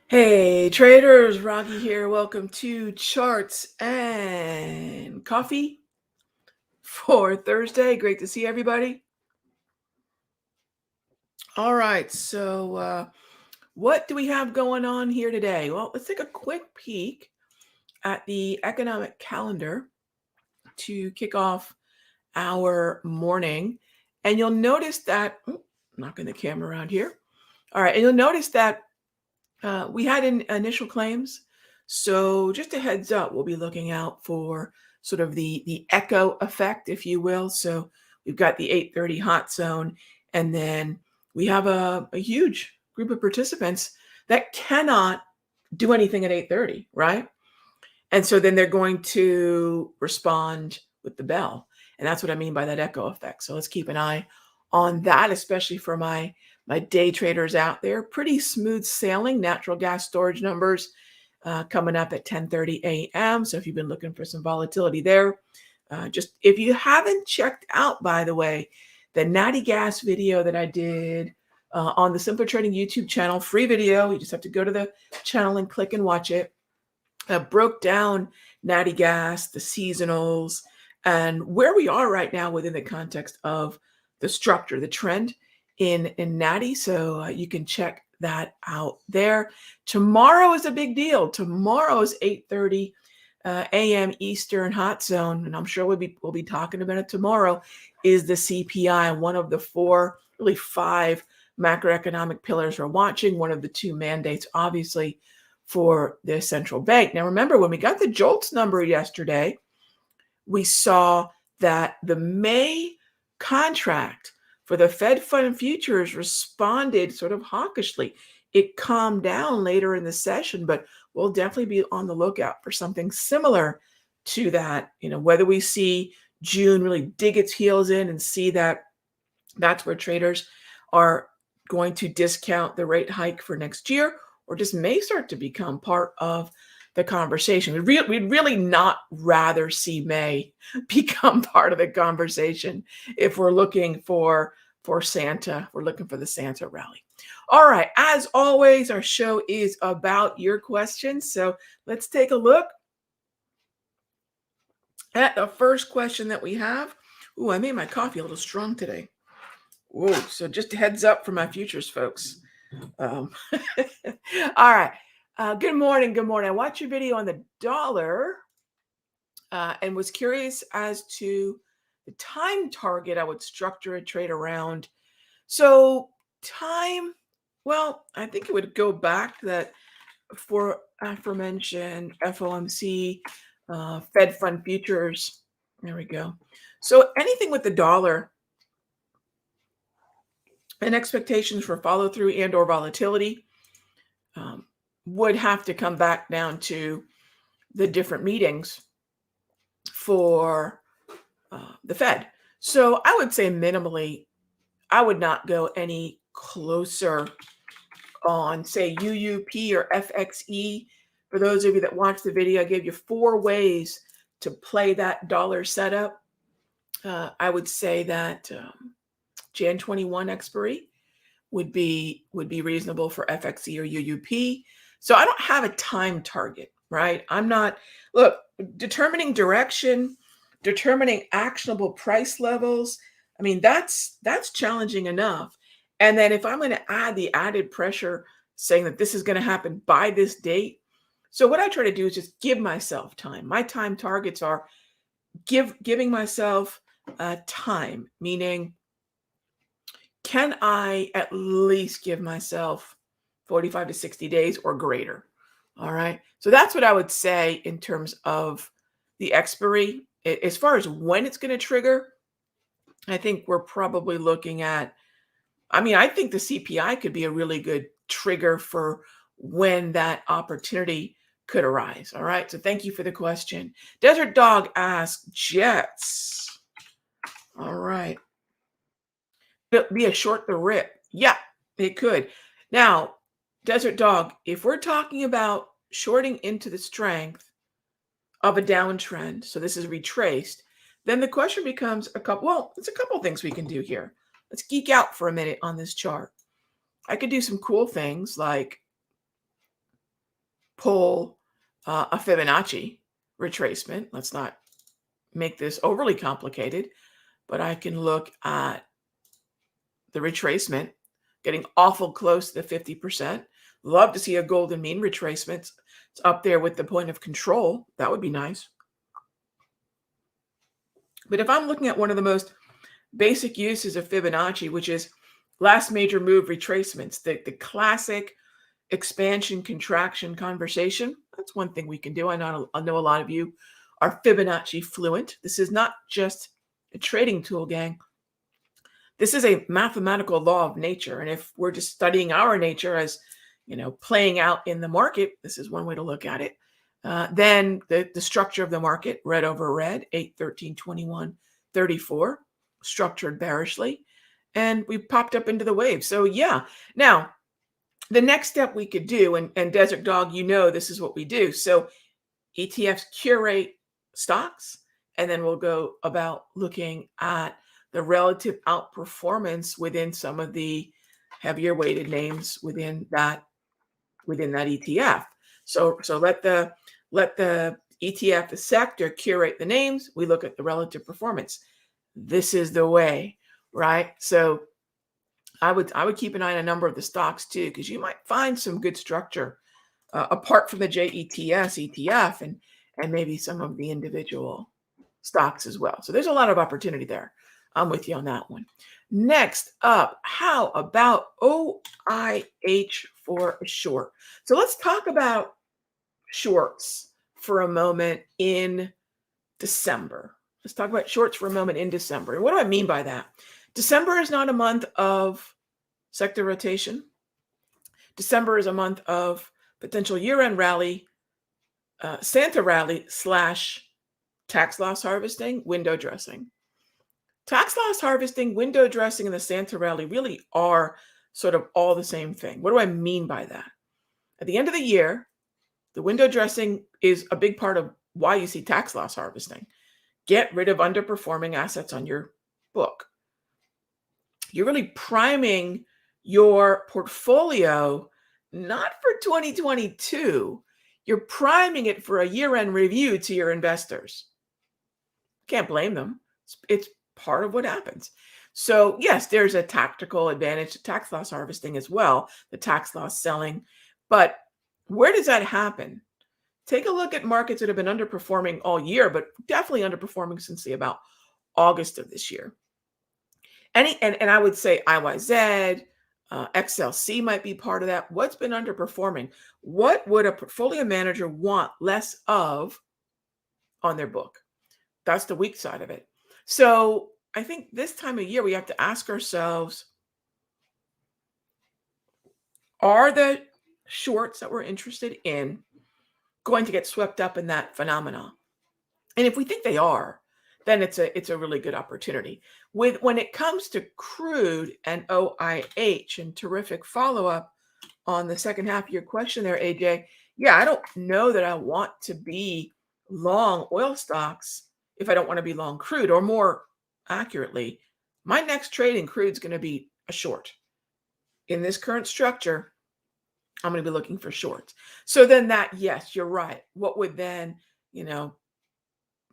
Hey traders, Raghee here. Welcome to Charts and Coffee for Thursday. Great to see everybody. All right, so what do we have going on here today? Well, let's take a quick peek at the economic calendar to kick off our morning. And you'll notice that, knocking the camera around here. All right, and you'll notice that we had initial claims. So just a heads up, we'll be looking out for sort of the echo effect, if you will. So we've got the 8:30 hot zone, and then we have a huge group of participants that cannot do anything at 8:30, right? And so then they're going to respond with the bell. And that's what I mean by that echo effect. So let's keep an eye on that, especially for my day traders out there. Pretty smooth sailing. Natural gas storage numbers coming up at 10:30 a.m. So if you've been looking for some volatility there, just if you haven't checked out, by the way, the natty gas video that I did on the Simpler Trading YouTube channel, free video. You just have to go to the channel and click and watch it. Broke down natty gas, the seasonals, and where we are right now within the context of the structure, the trend in natty. So you can check that out there. Tomorrow is a big deal. Tomorrow is 8:30 a.m. Eastern hot zone, and I'm sure we'll be talking about it tomorrow. Is the CPI, one of the four, really five macroeconomic pillars we're watching? One of the two mandates, obviously, for the central bank. Now, remember, when we got the JOLTS number yesterday, we saw that the May contract for the Fed Fund futures responded sort of hawkishly. It calmed down later in the session, but we'll definitely be on the lookout for something similar to that. Whether we see June really dig its heels in and see that that's where traders are going to discount the rate hike for next year, or just may start to become part of the conversation. We'd really not rather see May become part of the conversation if we're looking for Santa. We're looking for the Santa rally. All right. As always, our show is about your questions. So let's take a look at the first question that we have. Ooh, I made my coffee a little strong today. Whoa. So just a heads up for my futures folks. All right. Good morning. Good morning. I watched your video on the dollar and was curious as to the time target I would structure a trade around. So time, well, I think it would go back to that for aforementioned FOMC, Fed Fund futures. There we go. So anything with the dollar and expectations for follow through and or volatility would have to come back down to the different meetings for the Fed. So I would say minimally, I would not go any closer on, say, UUP or FXE. For those of you that watched the video, I gave you 4 ways to play that dollar setup. I would say that Jan 21 expiry would be reasonable for FXE or UUP. So I don't have a time target, right? I'm not, look, determining direction, determining actionable price levels. I mean, that's challenging enough. And then if I'm going to add the added pressure saying that this is going to happen by this date. So what I try to do is just give myself time. My time targets are giving myself time, meaning can I at least give myself 45 to 60 days or greater? All right. So that's what I would say in terms of the expiry. As far as when it's going to trigger, I think we're probably looking at, I think the CPI could be a really good trigger for when that opportunity could arise. All right. So thank you for the question. Desert Dog asks, Jets. All right. Be a short the rip. Yeah, it could. Now, Desert Dog, if we're talking about shorting into the strength of a downtrend, so this is retraced, then the question becomes there's a couple things we can do here. Let's geek out for a minute on this chart. I could do some cool things like pull a Fibonacci retracement. Let's not make this overly complicated, but I can look at the retracement getting awful close to the 50%. Love to see a golden mean retracement. It's up there with the point of control. That would be nice. But if I'm looking at one of the most basic uses of Fibonacci, which is last major move retracements, the classic expansion contraction conversation, that's one thing we can do. I know a lot of you are Fibonacci fluent. This is not just a trading tool, gang. This is a mathematical law of nature. And if we're just studying our nature as, playing out in the market, this is one way to look at it. Then the structure of the market, red over red, 8, 13, 21, 34, structured bearishly. And we popped up into the wave. So yeah. Now, the next step we could do, and Desert Dog, this is what we do. So ETFs curate stocks, and then we'll go about looking at the relative outperformance within some of the heavier weighted names within that ETF. So let the ETF sector curate the names. We look at the relative performance. This is the way, right? So I would keep an eye on a number of the stocks too, because you might find some good structure apart from the JETS ETF and maybe some of the individual stocks as well. So there's a lot of opportunity there. I'm with you on that one. Next up, how about OIH for a short? So let's talk about shorts for a moment in December. Let's talk about shorts for a moment in December. And what do I mean by that? December is not a month of sector rotation. December is a month of potential year-end rally, Santa rally / tax loss harvesting, window dressing. Tax loss harvesting, window dressing, and the Santa rally really are sort of all the same thing. What do I mean by that? At the end of the year, the window dressing is a big part of why you see tax loss harvesting. Get rid of underperforming assets on your book. You're really priming your portfolio not for 2022. You're priming it for a year-end review to your investors. Can't blame them. It's part of what happens. So yes, there's a tactical advantage to tax loss harvesting as well, the tax loss selling. But where does that happen? Take a look at markets that have been underperforming all year, but definitely underperforming since about August of this year. And I would say IYZ, XLC might be part of that. What's been underperforming? What would a portfolio manager want less of on their book? That's the weak side of it. So I think this time of year, we have to ask ourselves, are the shorts that we're interested in going to get swept up in that phenomena? And if we think they are, then it's a really good opportunity. When it comes to crude and OIH, and terrific follow-up on the second half of your question there, AJ. Yeah, I don't know that I want to be long oil stocks if I don't want to be long crude, or more accurately, my next trade in crude is going to be a short. In this current structure, I'm going to be looking for shorts. So then that, yes, you're right. What would then,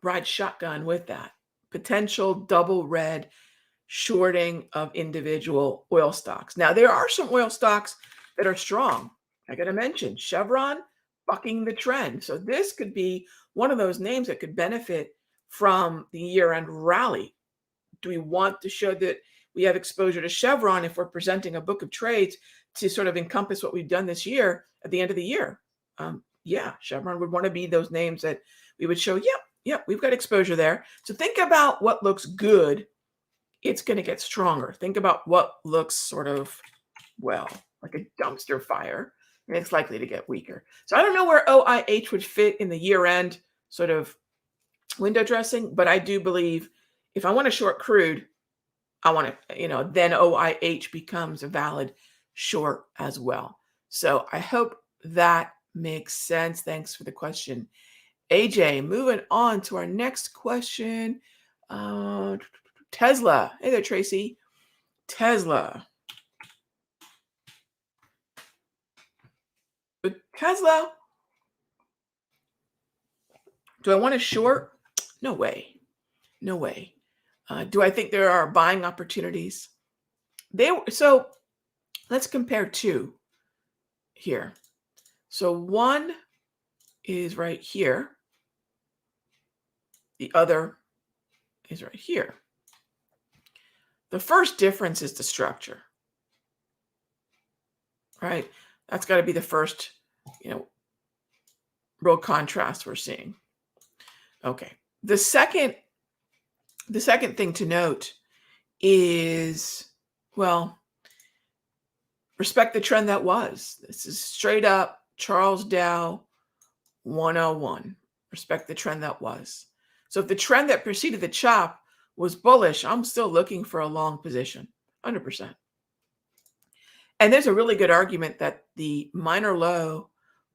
ride shotgun with that? Potential double red shorting of individual oil stocks. Now, there are some oil stocks that are strong. I got to mention Chevron bucking the trend. So this could be one of those names that could benefit from the year-end rally. Do we want to show that we have exposure to Chevron if we're presenting a book of trades to sort of encompass what we've done this year at the end of the year? Yeah, Chevron would want to be those names that we would show, yep, we've got exposure there. So think about what looks good. It's going to get stronger. Think about what looks sort of, well, like a dumpster fire, and it's likely to get weaker. So I don't know where OIH would fit in the year-end sort of window dressing, but I do believe if I want to short crude, I want to, then OIH becomes a valid short as well. So I hope that makes sense. Thanks for the question, AJ. Moving on to our next question. Tesla. Hey there, Tracy. Tesla. Tesla Do I want to short? No way. No way. Do I think there are buying opportunities? So let's compare two here. So one is right here. The other is right here. The first difference is the structure, right? That's got to be the first, real contrast we're seeing. Okay. The second thing to note is, well, respect the trend that was. This is straight up Charles Dow 101. Respect the trend that was. So if the trend that preceded the chop was bullish, I'm still looking for a long position, 100%. And there's a really good argument that the minor low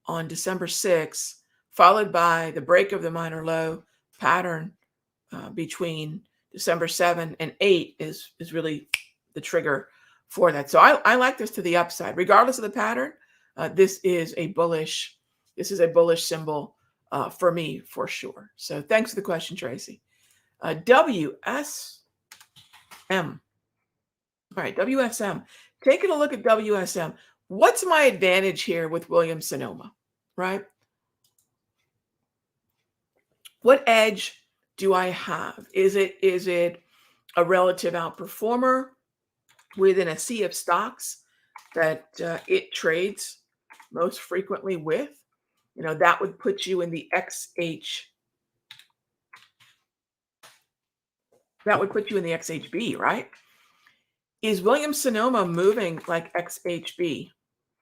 on December 6th, followed by the break of the minor low pattern between December 7 and 8 is really the trigger for that. So I like this to the upside, regardless of the pattern. This is a bullish symbol for me for sure. So thanks for the question, Tracy. WSM. All right, WSM. Taking a look at WSM. What's my advantage here with Williams Sonoma, right? What edge do I have? Is it a relative outperformer within a sea of stocks that it trades most frequently with? That would put you in the XH. That would put you in the XHB, right? Is Williams Sonoma moving like XHB?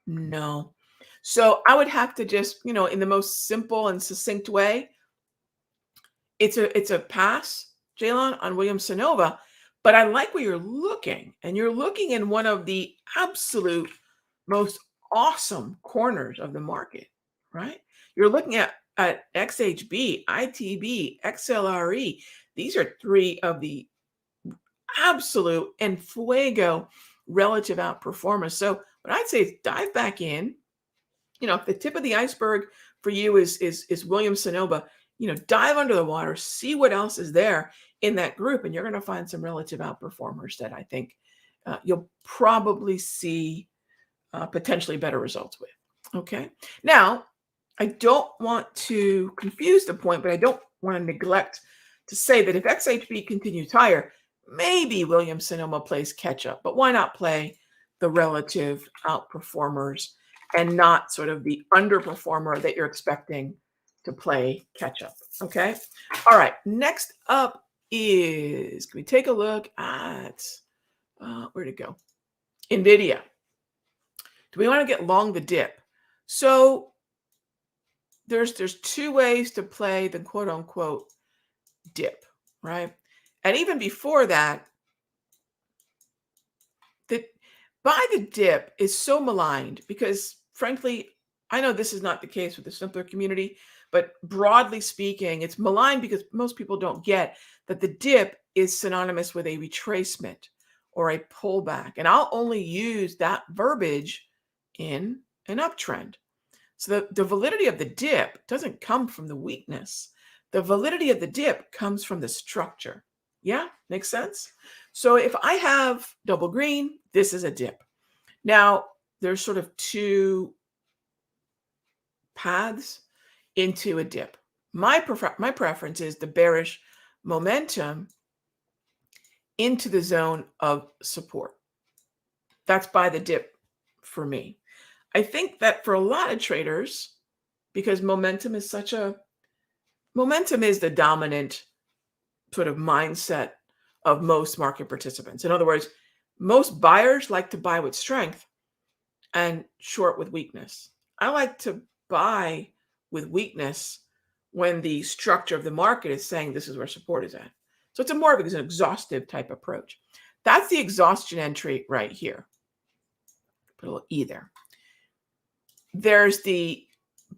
No. So I would have to just, in the most simple and succinct way, it's a pass, Jalon, on Williams Sonoma. But I like where you're looking, and you're looking in one of the absolute most awesome corners of the market, right? You're looking at XHB, ITB, XLRE. These are three of the absolute and fuego relative outperformers. So what I'd say is dive back in. If the tip of the iceberg for you is Williams Sonoma, dive under the water, see what else is there in that group, and you're going to find some relative outperformers that I think you'll probably see potentially better results with. Okay. Now, I don't want to confuse the point, but I don't want to neglect to say that if XHB continues higher, maybe Williams Sonoma plays catch up, but why not play the relative outperformers and not sort of the underperformer that you're expecting to play catch up? Okay. All right. Next up is, can we take a look at, where'd it go? NVIDIA. Do we want to get long the dip? So there's two ways to play the quote unquote dip, right? And even before that, the buy the dip is so maligned because frankly, I know this is not the case with the simpler community, but broadly speaking, it's maligned because most people don't get that the dip is synonymous with a retracement or a pullback. And I'll only use that verbiage in an uptrend. So the validity of the dip doesn't come from the weakness. The validity of the dip comes from the structure. Yeah, makes sense? So if I have double green, this is a dip. Now, there's sort of two paths into a dip. My preference is the bearish momentum into the zone of support. That's by the dip for me. I think that for a lot of traders, because momentum is the dominant sort of mindset of most market participants. In other words, most buyers like to buy with strength and short with weakness. I like to buy with weakness when the structure of the market is saying this is where support is at. So it's more of an exhaustive type approach. That's the exhaustion entry right here. Put a little E there. There's the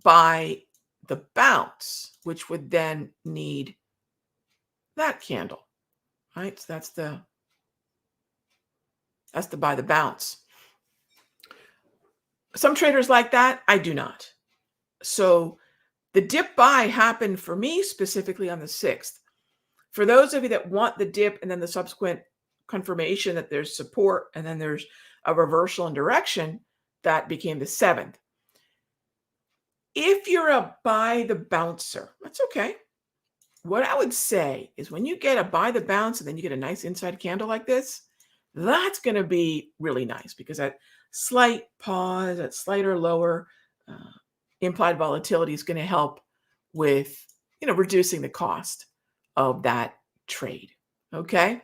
buy the bounce, which would then need that candle, right? So that's the buy the bounce. Some traders like that. I do not. So The dip buy happened for me specifically on the 6th. For those of you that want the dip and then the subsequent confirmation that there's support and then there's a reversal in direction, that became the 7th. If you're a buy the bouncer, that's okay. What I would say is when you get a buy the bounce and then you get a nice inside candle like this, that's going to be really nice because that slight pause, that slight or lower uh, implied volatility is going to help with, reducing the cost of that trade. Okay.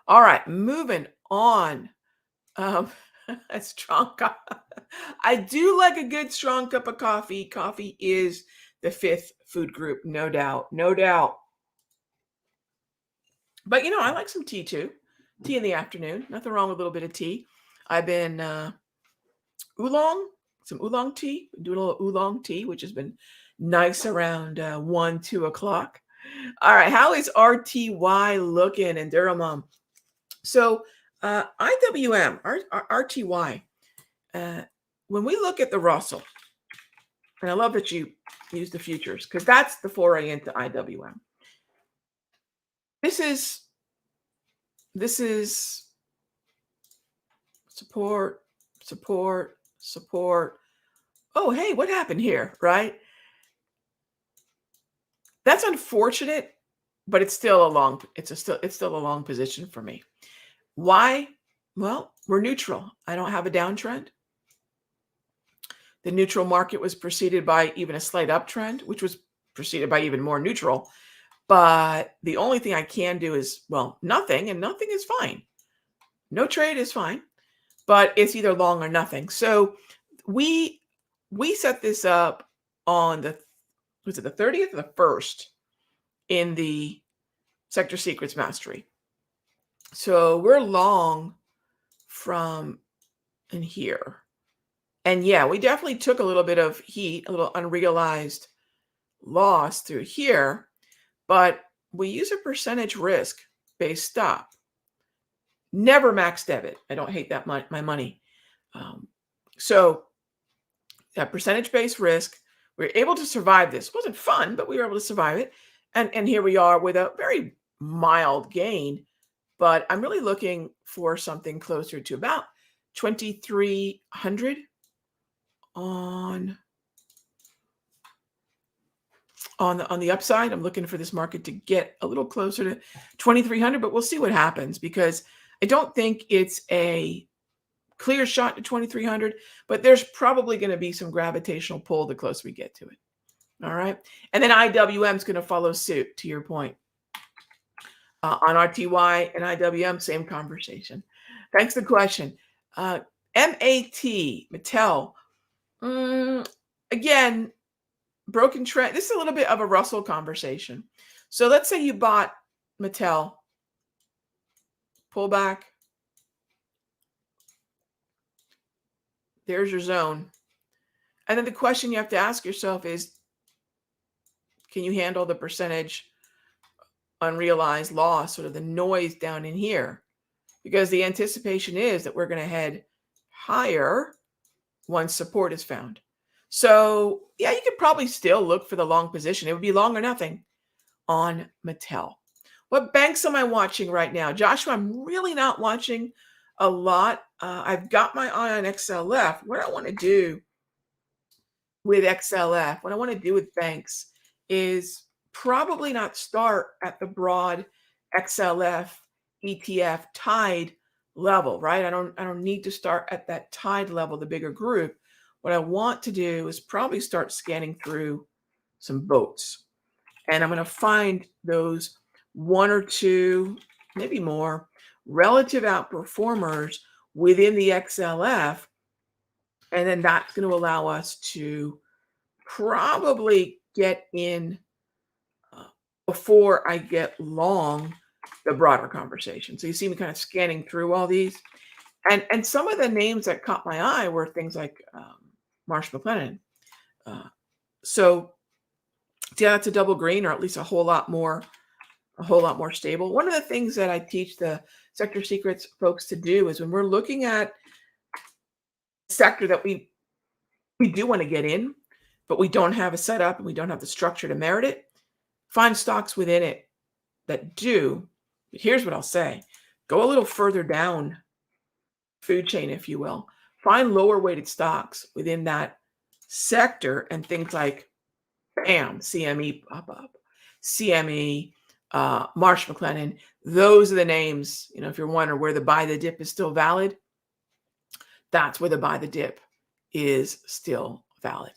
All right. Moving on. Um, a strong cup. I do like a good strong cup of coffee. Coffee is the fifth food group, no doubt. No doubt. But I like some tea too. Tea in the afternoon. Nothing wrong with a little bit of tea. I've been oolong, some oolong tea. Doing a little oolong tea, which has been nice around 1, 2 o'clock. All right. How is RTY looking in Durham? So IWM, RTY, when we look at the Russell, and I love that you use the futures because that's the foray into IWM. This is support, support, support. Oh, hey, what happened here, right? That's unfortunate, but it's still a long position for me. Why? Well, we're neutral. I don't have a downtrend. The neutral market was preceded by even a slight uptrend, which was preceded by even more neutral. But the only thing I can do is, well, nothing, and nothing is fine. No trade is fine, but it's either long or nothing. So we set this up on the 30th or the 1st in the Sector Secrets Mastery. So we're long from in here. And yeah, we definitely took a little bit of heat, a little unrealized loss through here, but we use a percentage risk based stop. Never max debit. I don't hate that my money. So that percentage based risk, we were able to survive this. It wasn't fun, but we were able to survive it. And here we are with a very mild gain, but I'm really looking for something closer to about 2,300 on the upside. I'm looking for this market to get a little closer to 2,300, but we'll see what happens because I don't think it's a clear shot to 2,300, but there's probably going to be some gravitational pull the closer we get to it. All right. And then IWM is going to follow suit, to your point. On RTY and IWM, same conversation. Thanks for the question. MAT, Mattel. Again, broken trend. This is a little bit of a Russell conversation. So let's say you bought Mattel, pull back. There's your zone. And then the question you have to ask yourself is, can you handle the percentage unrealized loss, sort of the noise down in here? Because the anticipation is that we're going to head higher once support is found. So yeah, you could probably still look for the long position. It would be long or nothing on Mattel. What banks am I watching right now? Joshua, I'm really not watching a lot. I've got my eye on XLF. What I want to do with XLF, what I want to do with banks is probably not start at the broad XLF ETF tide level, right? I don't need to start at that tide level, the bigger group. What I want to do is probably start scanning through some boats. And I'm going to find those one or two, maybe more, relative outperformers within the XLF. And then that's going to allow us to probably get in before I get long the broader conversation. So you see me kind of scanning through all these. And some of the names that caught my eye were things like Marsh McLennan. So yeah, that's a double green, or at least a whole lot more stable. One of the things that I teach the Sector Secrets folks to do is when we're looking at sector that we do want to get in, but we don't have a setup and we don't have the structure to merit it, find stocks within it that do. Here's what I'll say. Go a little further down food chain, if you will. Find lower weighted stocks within that sector and things like BAM, CME pop up, CME, Marsh McLennan. Those are the names. If you're wondering where the buy the dip is still valid, that's where the buy the dip is still valid.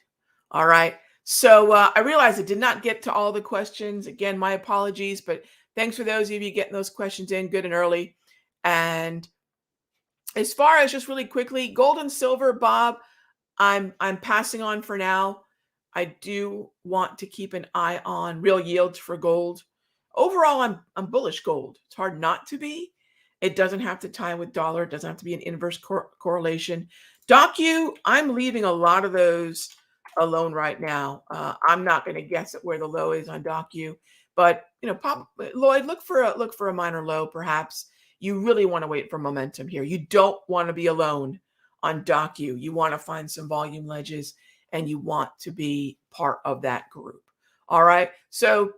All right. So I realize I did not get to all the questions. Again, my apologies, but thanks for those of you getting those questions in good and early. And as far as just really quickly, gold and silver, Bob, I'm passing on for now. I do want to keep an eye on real yields for gold. Overall, I'm bullish gold. It's hard not to be. It doesn't have to tie with dollar. It doesn't have to be an inverse correlation. DocU, I'm leaving a lot of those alone right now. I'm not going to guess at where the low is on DocU, but Lloyd, look for a minor low, perhaps. You really want to wait for momentum here. You don't want to be alone on DocU. You want to find some volume ledges, and you want to be part of that group. All right. So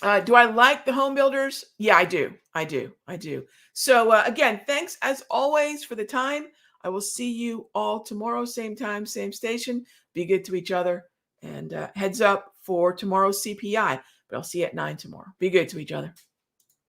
do I like the home builders? Yeah, I do. I do. So again, thanks as always for the time. I will see you all tomorrow, same time, same station. Be good to each other. And heads up for tomorrow's CPI. But I'll see you at 9 tomorrow. Be good to each other.